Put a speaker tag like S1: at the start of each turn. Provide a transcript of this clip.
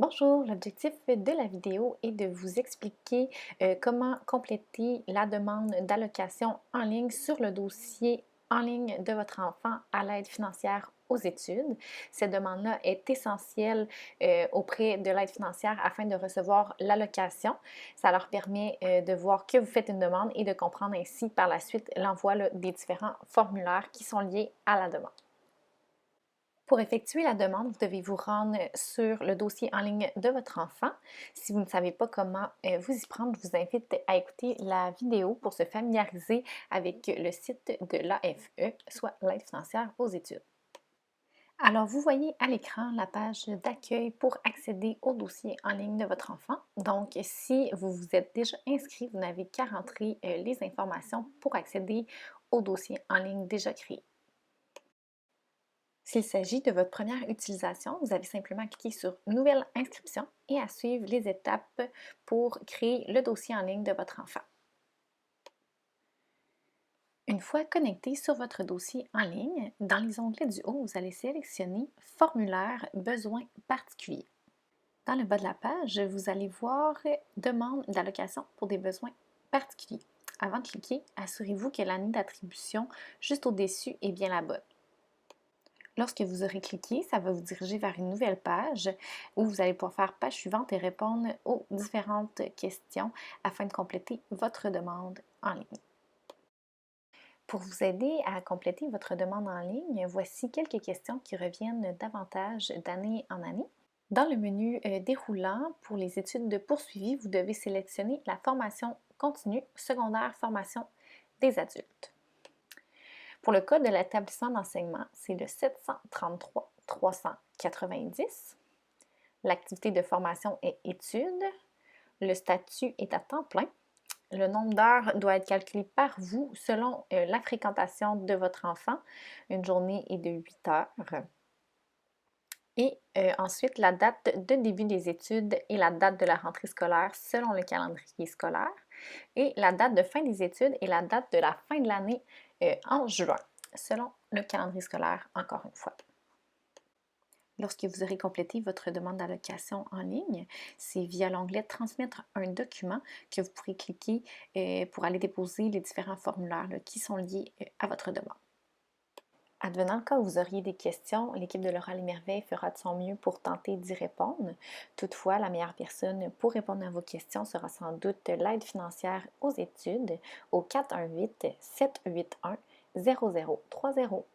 S1: Bonjour, l'objectif de la vidéo est de vous expliquer comment compléter la demande d'allocation en ligne sur le dossier en ligne de votre enfant à l'aide financière aux études. Cette demande-là est essentielle auprès de l'aide financière afin de recevoir l'allocation. Ça leur permet de voir que vous faites une demande et de comprendre ainsi par la suite l'envoi des différents formulaires qui sont liés à la demande. Pour effectuer la demande, vous devez vous rendre sur le dossier en ligne de votre enfant. Si vous ne savez pas comment vous y prendre, je vous invite à écouter la vidéo pour se familiariser avec le site de l'AFE, soit l'aide financière aux études. Alors, vous voyez à l'écran la page d'accueil pour accéder au dossier en ligne de votre enfant. Donc, si vous vous êtes déjà inscrit, vous n'avez qu'à rentrer les informations pour accéder au dossier en ligne déjà créé. S'il s'agit de votre première utilisation, vous avez simplement à cliquer sur Nouvelle inscription et à suivre les étapes pour créer le dossier en ligne de votre enfant. Une fois connecté sur votre dossier en ligne, dans les onglets du haut, vous allez sélectionner Formulaire besoins particuliers. Dans le bas de la page, vous allez voir Demande d'allocation pour des besoins particuliers. Avant de cliquer, assurez-vous que l'année d'attribution juste au-dessus est bien la bonne. Lorsque vous aurez cliqué, ça va vous diriger vers une nouvelle page où vous allez pouvoir faire page suivante et répondre aux différentes questions afin de compléter votre demande en ligne. Pour vous aider à compléter votre demande en ligne, voici quelques questions qui reviennent davantage d'année en année. Dans le menu déroulant pour les études de poursuivi, vous devez sélectionner la formation continue secondaire formation des adultes. Pour le code de l'établissement d'enseignement, c'est le 733 390. L'activité de formation est études. Le statut est à temps plein. Le nombre d'heures doit être calculé par vous selon la fréquentation de votre enfant. Une journée est de 8 heures. Et ensuite, la date de début des études et la date de la rentrée scolaire selon le calendrier scolaire. Et la date de fin des études et la date de la fin de l'année en juin, selon le calendrier scolaire, encore une fois. Lorsque vous aurez complété votre demande d'allocation en ligne, c'est via l'onglet Transmettre un document que vous pourrez cliquer pour aller déposer les différents formulaires qui sont liés à votre demande. Advenant le cas où vous auriez des questions, l'équipe de Laura Les Merveilles fera de son mieux pour tenter d'y répondre. Toutefois, la meilleure personne pour répondre à vos questions sera sans doute l'aide financière aux études au 418 781 0030.